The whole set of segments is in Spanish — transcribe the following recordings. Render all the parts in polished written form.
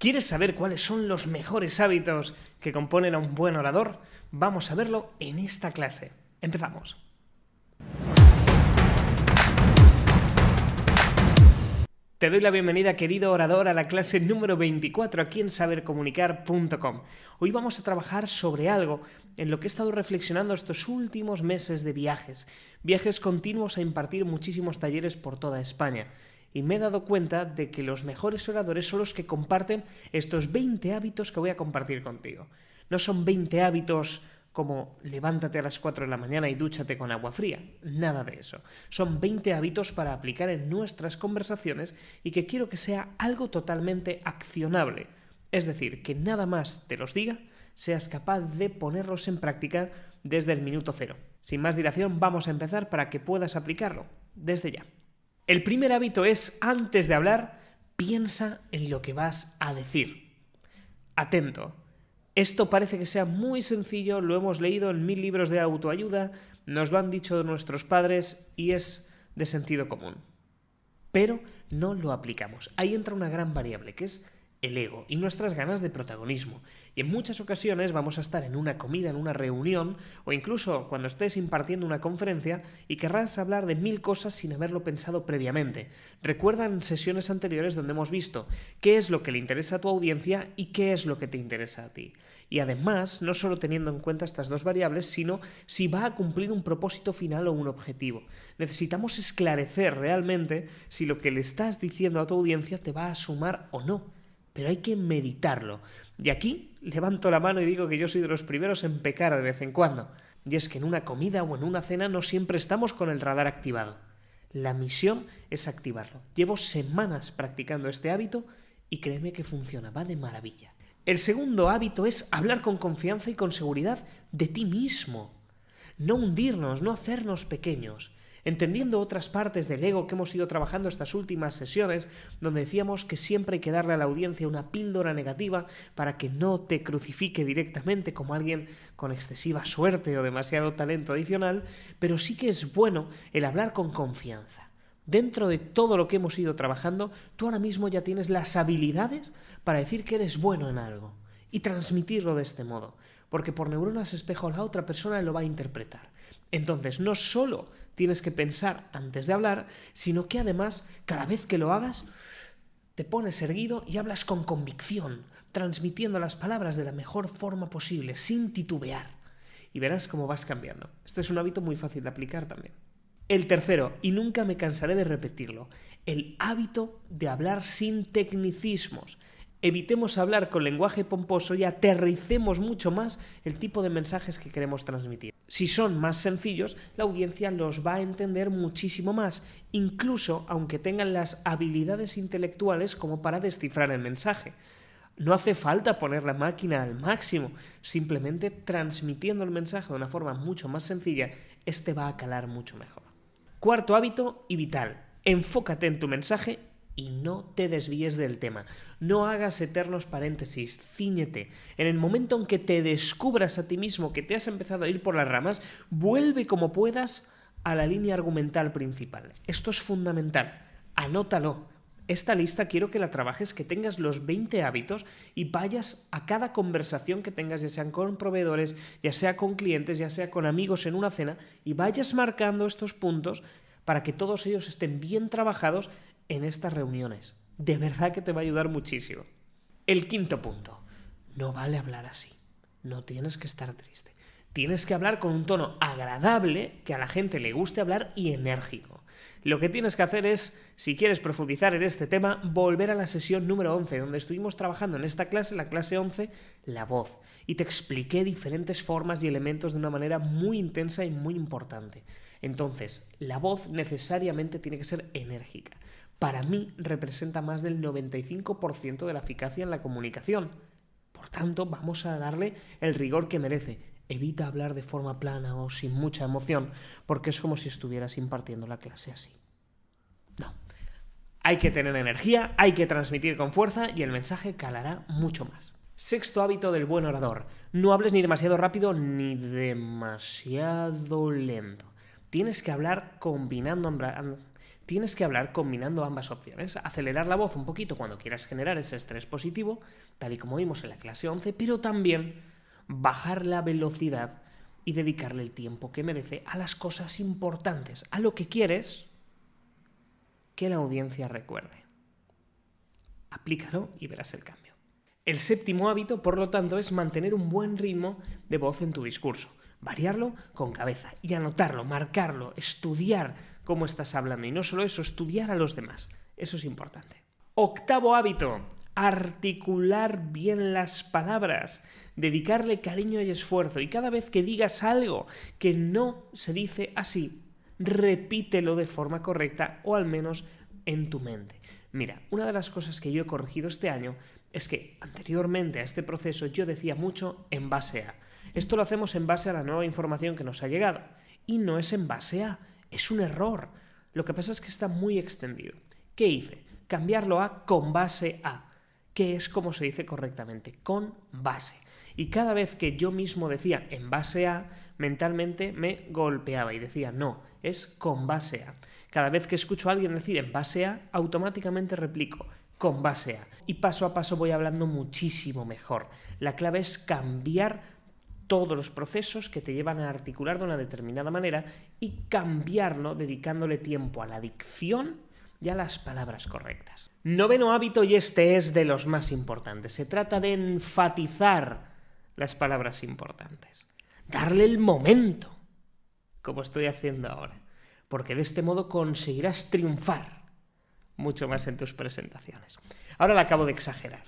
¿Quieres saber cuáles son los mejores hábitos que componen a un buen orador? Vamos a verlo en esta clase. Empezamos. Te doy la bienvenida, querido orador, a la clase número 24 aquí en sabercomunicar.com. Hoy vamos a trabajar sobre algo en lo que he estado reflexionando estos últimos meses de viajes continuos a impartir muchísimos talleres por toda España. Y me he dado cuenta de que los mejores oradores son los que comparten estos 20 hábitos que voy a compartir contigo. No son 20 hábitos como levántate a las 4 de la mañana y dúchate con agua fría. Nada de eso. Son 20 hábitos para aplicar en nuestras conversaciones y que quiero que sea algo totalmente accionable. Es decir, que nada más te los diga, seas capaz de ponerlos en práctica desde el minuto cero. Sin más dilación, vamos a empezar para que puedas aplicarlo desde ya. El primer hábito es, antes de hablar, piensa en lo que vas a decir. Atento. Esto parece que sea muy sencillo, lo hemos leído en 1000 libros de autoayuda, nos lo han dicho nuestros padres y es de sentido común. Pero no lo aplicamos. Ahí entra una gran variable, que es el ego y nuestras ganas de protagonismo. Y en muchas ocasiones vamos a estar en una comida, en una reunión, o incluso cuando estés impartiendo una conferencia y querrás hablar de 1000 cosas sin haberlo pensado previamente. Recuerda en sesiones anteriores donde hemos visto qué es lo que le interesa a tu audiencia y qué es lo que te interesa a ti. Y además, no solo teniendo en cuenta estas dos variables, sino si va a cumplir un propósito final o un objetivo. Necesitamos esclarecer realmente si lo que le estás diciendo a tu audiencia te va a sumar o no. Pero hay que meditarlo. Y aquí levanto la mano y digo que yo soy de los primeros en pecar de vez en cuando. Y es que en una comida o en una cena no siempre estamos con el radar activado. La misión es activarlo. Llevo semanas practicando este hábito y créeme que funciona, va de maravilla. El segundo hábito es hablar con confianza y con seguridad de ti mismo. No hundirnos, no hacernos pequeños. Entendiendo otras partes del ego que hemos ido trabajando estas últimas sesiones, donde decíamos que siempre hay que darle a la audiencia una píldora negativa para que no te crucifique directamente como alguien con excesiva suerte o demasiado talento adicional, pero sí que es bueno el hablar con confianza. Dentro de todo lo que hemos ido trabajando, tú ahora mismo ya tienes las habilidades para decir que eres bueno en algo y transmitirlo de este modo, porque por neuronas espejo la otra persona lo va a interpretar. Entonces, no solo tienes que pensar antes de hablar, sino que además, cada vez que lo hagas, te pones erguido y hablas con convicción, transmitiendo las palabras de la mejor forma posible, sin titubear. Y verás cómo vas cambiando. Este es un hábito muy fácil de aplicar también. El tercero, y nunca me cansaré de repetirlo, el hábito de hablar sin tecnicismos. Evitemos hablar con lenguaje pomposo y aterricemos mucho más el tipo de mensajes que queremos transmitir. Si son más sencillos, la audiencia los va a entender muchísimo más, incluso aunque tengan las habilidades intelectuales como para descifrar el mensaje. No hace falta poner la máquina al máximo, simplemente transmitiendo el mensaje de una forma mucho más sencilla, este va a calar mucho mejor. Cuarto hábito y vital, enfócate en tu mensaje y no te desvíes del tema. No hagas eternos paréntesis, cíñete. En el momento en que te descubras a ti mismo que te has empezado a ir por las ramas, vuelve como puedas a la línea argumental principal. Esto es fundamental. Anótalo. Esta lista quiero que la trabajes, que tengas los 20 hábitos y vayas a cada conversación que tengas, ya sean con proveedores, ya sea con clientes, ya sea con amigos en una cena, y vayas marcando estos puntos para que todos ellos estén bien trabajados en estas reuniones. De verdad que te va a ayudar muchísimo. El quinto punto. No vale hablar así. No tienes que estar triste. Tienes que hablar con un tono agradable, que a la gente le guste hablar, y enérgico. Lo que tienes que hacer es, si quieres profundizar en este tema, volver a la sesión número 11, donde estuvimos trabajando en esta clase, la clase 11, la voz. Y te expliqué diferentes formas y elementos de una manera muy intensa y muy importante. Entonces, la voz necesariamente tiene que ser enérgica. Para mí representa más del 95% de la eficacia en la comunicación. Por tanto, vamos a darle el rigor que merece. Evita hablar de forma plana o sin mucha emoción, porque es como si estuvieras impartiendo la clase así. No. Hay que tener energía, hay que transmitir con fuerza y el mensaje calará mucho más. Sexto hábito del buen orador. No hables ni demasiado rápido ni demasiado lento. Tienes que hablar combinando tienes que hablar combinando ambas opciones. Acelerar la voz un poquito cuando quieras generar ese estrés positivo, tal y como vimos en la clase 11, pero también bajar la velocidad y dedicarle el tiempo que merece a las cosas importantes, a lo que quieres que la audiencia recuerde. Aplícalo y verás el cambio. El séptimo hábito, por lo tanto, es mantener un buen ritmo de voz en tu discurso. Variarlo con cabeza y anotarlo, marcarlo, estudiar cómo estás hablando. Y no solo eso, estudiar a los demás. Eso es importante. Octavo hábito, articular bien las palabras. Dedicarle cariño y esfuerzo. Y cada vez que digas algo que no se dice así, repítelo de forma correcta o al menos en tu mente. Mira, una de las cosas que yo he corregido este año es que anteriormente a este proceso yo decía mucho en base a. Esto lo hacemos en base a la nueva información que nos ha llegado. Y no es en base a, es un error. Lo que pasa es que está muy extendido. ¿Qué hice? Cambiarlo a con base a, que es como se dice correctamente, con base. Y cada vez que yo mismo decía en base a, mentalmente me golpeaba y decía no, es con base a. Cada vez que escucho a alguien decir en base a, automáticamente replico con base a. Y paso a paso voy hablando muchísimo mejor. La clave es cambiar todos los procesos que te llevan a articular de una determinada manera y cambiarlo dedicándole tiempo a la dicción y a las palabras correctas. Noveno hábito, y este es de los más importantes. Se trata de enfatizar las palabras importantes. Darle el momento, como estoy haciendo ahora. Porque de este modo conseguirás triunfar mucho más en tus presentaciones. Ahora la acabo de exagerar,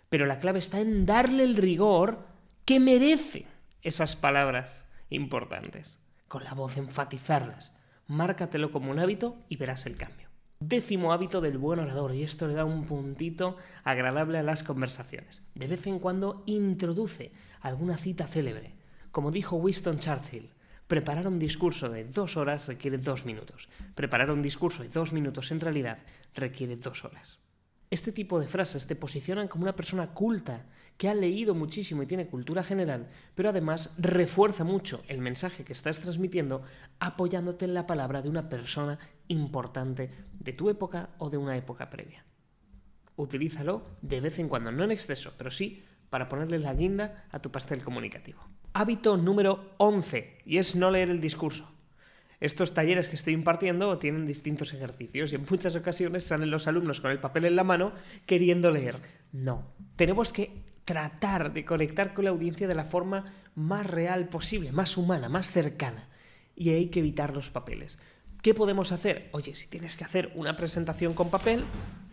pero la clave está en darle el rigor que merecen esas palabras importantes. Con la voz enfatizarlas. Márcatelo como un hábito y verás el cambio. Décimo hábito del buen orador, y esto le da un puntito agradable a las conversaciones. De vez en cuando introduce alguna cita célebre. Como dijo Winston Churchill, preparar un discurso de 2 horas requiere 2 minutos. Preparar un discurso de 2 minutos en realidad requiere 2 horas. Este tipo de frases te posicionan como una persona culta, que ha leído muchísimo y tiene cultura general, pero además refuerza mucho el mensaje que estás transmitiendo apoyándote en la palabra de una persona importante de tu época o de una época previa. Utilízalo de vez en cuando, no en exceso, pero sí para ponerle la guinda a tu pastel comunicativo. Hábito número 11, y es no leer el discurso. Estos talleres que estoy impartiendo tienen distintos ejercicios y en muchas ocasiones salen los alumnos con el papel en la mano queriendo leer. No, tenemos que tratar de conectar con la audiencia de la forma más real posible, más humana, más cercana. Y hay que evitar los papeles. ¿Qué podemos hacer? Oye, si tienes que hacer una presentación con papel,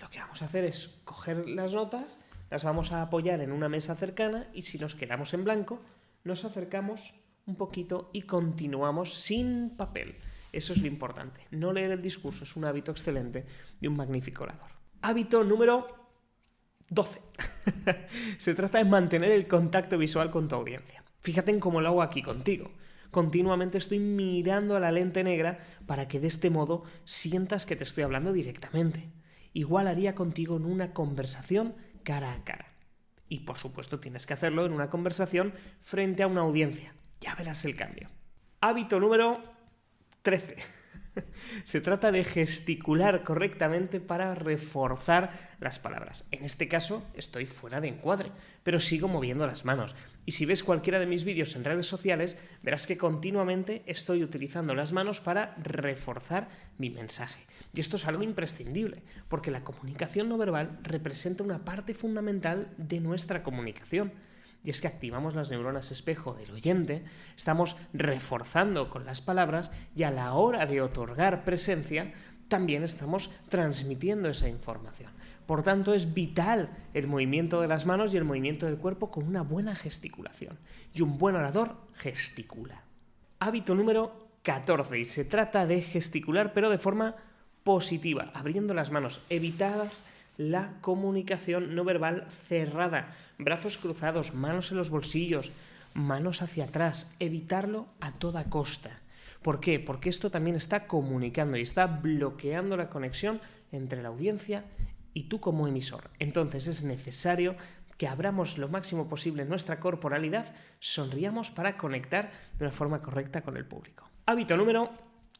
lo que vamos a hacer es coger las notas, las vamos a apoyar en una mesa cercana y si nos quedamos en blanco, nos acercamos un poquito y continuamos sin papel. Eso es lo importante. No leer el discurso es un hábito excelente de un magnífico orador. Hábito número 12. Se trata de mantener el contacto visual con tu audiencia. Fíjate en cómo lo hago aquí contigo. Continuamente estoy mirando a la lente negra para que de este modo sientas que te estoy hablando directamente. Igual haría contigo en una conversación cara a cara. Y por supuesto tienes que hacerlo en una conversación frente a una audiencia. Ya verás el cambio. Hábito número 13. Se trata de gesticular correctamente para reforzar las palabras. En este caso estoy fuera de encuadre, pero sigo moviendo las manos. Y si ves cualquiera de mis vídeos en redes sociales, verás que continuamente estoy utilizando las manos para reforzar mi mensaje. Y esto es algo imprescindible, porque la comunicación no verbal representa una parte fundamental de nuestra comunicación. Y es que activamos las neuronas espejo del oyente, estamos reforzando con las palabras y a la hora de otorgar presencia también estamos transmitiendo esa información. Por tanto, es vital el movimiento de las manos y el movimiento del cuerpo con una buena gesticulación. Y un buen orador gesticula. Hábito número 14. Y se trata de gesticular, pero de forma positiva, abriendo las manos, evitar la comunicación no verbal cerrada, brazos cruzados, manos en los bolsillos, manos hacia atrás, evitarlo a toda costa. ¿Por qué? Porque esto también está comunicando y está bloqueando la conexión entre la audiencia y tú como emisor. Entonces es necesario que abramos lo máximo posible nuestra corporalidad, sonriamos para conectar de una forma correcta con el público. Hábito número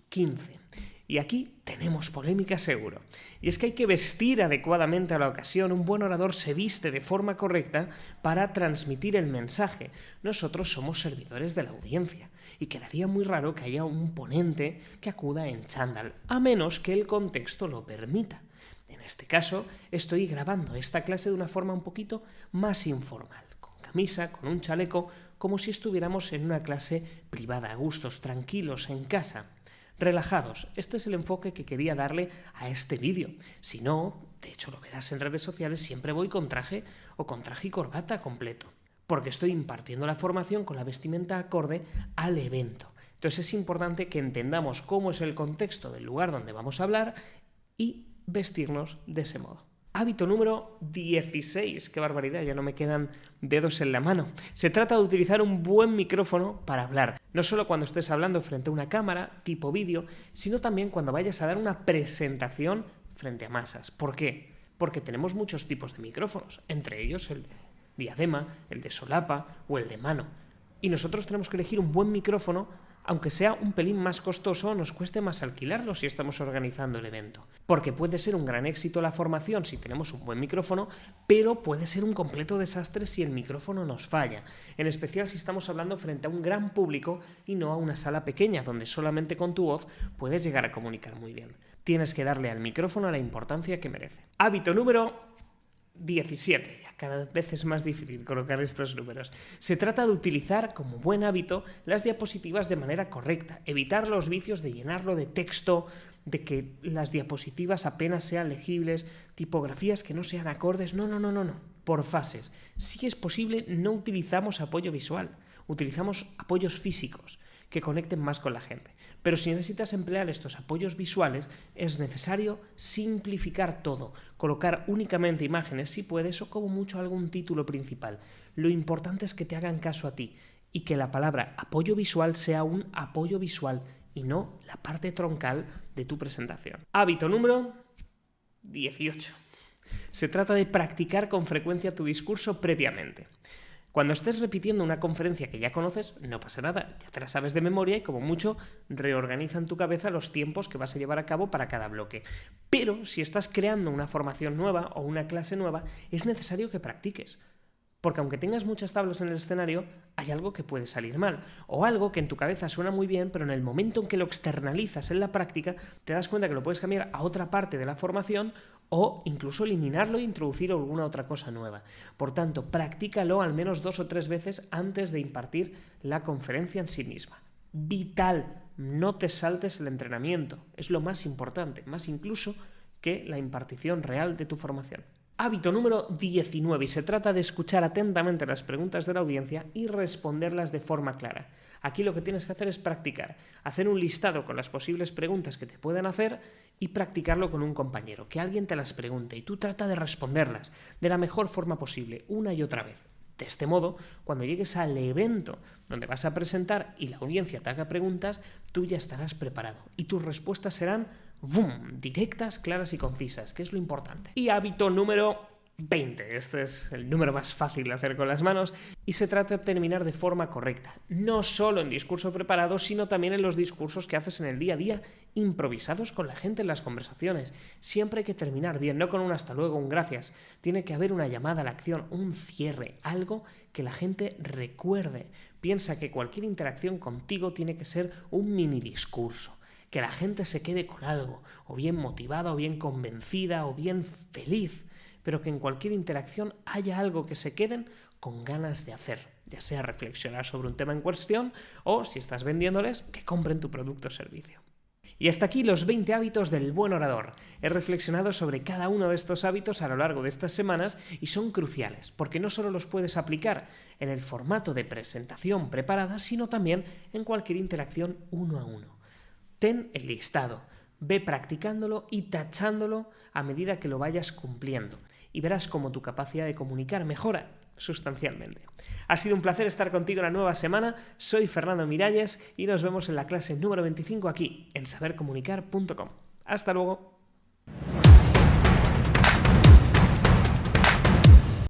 15. Y aquí tenemos polémica seguro. Y es que hay que vestir adecuadamente a la ocasión. Un buen orador se viste de forma correcta para transmitir el mensaje. Nosotros somos servidores de la audiencia y quedaría muy raro que haya un ponente que acuda en chándal, a menos que el contexto lo permita. En este caso, estoy grabando esta clase de una forma un poquito más informal, con camisa, con un chaleco, como si estuviéramos en una clase privada, a gustos, tranquilos, en casa. Relajados. Este es el enfoque que quería darle a este vídeo. Si no, de hecho lo verás en redes sociales, siempre voy con traje o con traje y corbata completo, porque estoy impartiendo la formación con la vestimenta acorde al evento. Entonces es importante que entendamos cómo es el contexto del lugar donde vamos a hablar y vestirnos de ese modo. Hábito número 16. ¡Qué barbaridad! Ya no me quedan dedos en la mano. Se trata de utilizar un buen micrófono para hablar. No solo cuando estés hablando frente a una cámara, tipo vídeo, sino también cuando vayas a dar una presentación frente a masas. ¿Por qué? Porque tenemos muchos tipos de micrófonos, entre ellos el de diadema, el de solapa o el de mano. Y nosotros tenemos que elegir un buen micrófono, aunque sea un pelín más costoso, nos cueste más alquilarlo si estamos organizando el evento. Porque puede ser un gran éxito la formación si tenemos un buen micrófono, pero puede ser un completo desastre si el micrófono nos falla. En especial si estamos hablando frente a un gran público y no a una sala pequeña, donde solamente con tu voz puedes llegar a comunicar muy bien. Tienes que darle al micrófono la importancia que merece. Hábito número 17. Ya cada vez es más difícil colocar estos números. Se trata de utilizar como buen hábito las diapositivas de manera correcta, evitar los vicios de llenarlo de texto, de que las diapositivas apenas sean legibles, tipografías que no sean acordes. No. Por fases. Si es posible, no utilizamos apoyo visual, utilizamos apoyos físicos que conecten más con la gente. Pero si necesitas emplear estos apoyos visuales, es necesario simplificar todo, colocar únicamente imágenes si puedes o como mucho algún título principal. Lo importante es que te hagan caso a ti y que la palabra apoyo visual sea un apoyo visual y no la parte troncal de tu presentación. Hábito número 18. Se trata de practicar con frecuencia tu discurso previamente. Cuando estés repitiendo una conferencia que ya conoces, no pasa nada, ya te la sabes de memoria y como mucho reorganiza en tu cabeza los tiempos que vas a llevar a cabo para cada bloque. Pero si estás creando una formación nueva o una clase nueva, es necesario que practiques. Porque aunque tengas muchas tablas en el escenario, hay algo que puede salir mal, o algo que en tu cabeza suena muy bien, pero en el momento en que lo externalizas en la práctica, te das cuenta que lo puedes cambiar a otra parte de la formación o incluso eliminarlo e introducir alguna otra cosa nueva. Por tanto, practícalo al menos 2 o 3 veces antes de impartir la conferencia en sí misma. Vital, no te saltes el entrenamiento, es lo más importante, más incluso que la impartición real de tu formación. Hábito número 19 y se trata de escuchar atentamente las preguntas de la audiencia y responderlas de forma clara. Aquí lo que tienes que hacer es practicar, hacer un listado con las posibles preguntas que te puedan hacer y practicarlo con un compañero, que alguien te las pregunte y tú trata de responderlas de la mejor forma posible, una y otra vez. De este modo, cuando llegues al evento donde vas a presentar y la audiencia te haga preguntas, tú ya estarás preparado y tus respuestas serán directas, claras y concisas, que es lo importante. Y hábito número 20. Este es el número más fácil de hacer con las manos y se trata de terminar de forma correcta, no solo en discurso preparado, sino también en los discursos que haces en el día a día, improvisados con la gente en las conversaciones. Siempre hay que terminar bien, no con un hasta luego, un gracias. Tiene que haber una llamada a la acción, un cierre, algo que la gente recuerde. Piensa que cualquier interacción contigo tiene que ser un mini discurso. Que la gente se quede con algo, o bien motivada, o bien convencida, o bien feliz, pero que en cualquier interacción haya algo que se queden con ganas de hacer, ya sea reflexionar sobre un tema en cuestión, o si estás vendiéndoles, que compren tu producto o servicio. Y hasta aquí los 20 hábitos del buen orador. He reflexionado sobre cada uno de estos hábitos a lo largo de estas semanas y son cruciales, porque no solo los puedes aplicar en el formato de presentación preparada, sino también en cualquier interacción uno a uno. Ten el listado, ve practicándolo y tachándolo a medida que lo vayas cumpliendo y verás cómo tu capacidad de comunicar mejora sustancialmente. Ha sido un placer estar contigo en la nueva semana, soy Fernando Miralles y nos vemos en la clase número 25 aquí en sabercomunicar.com. Hasta luego.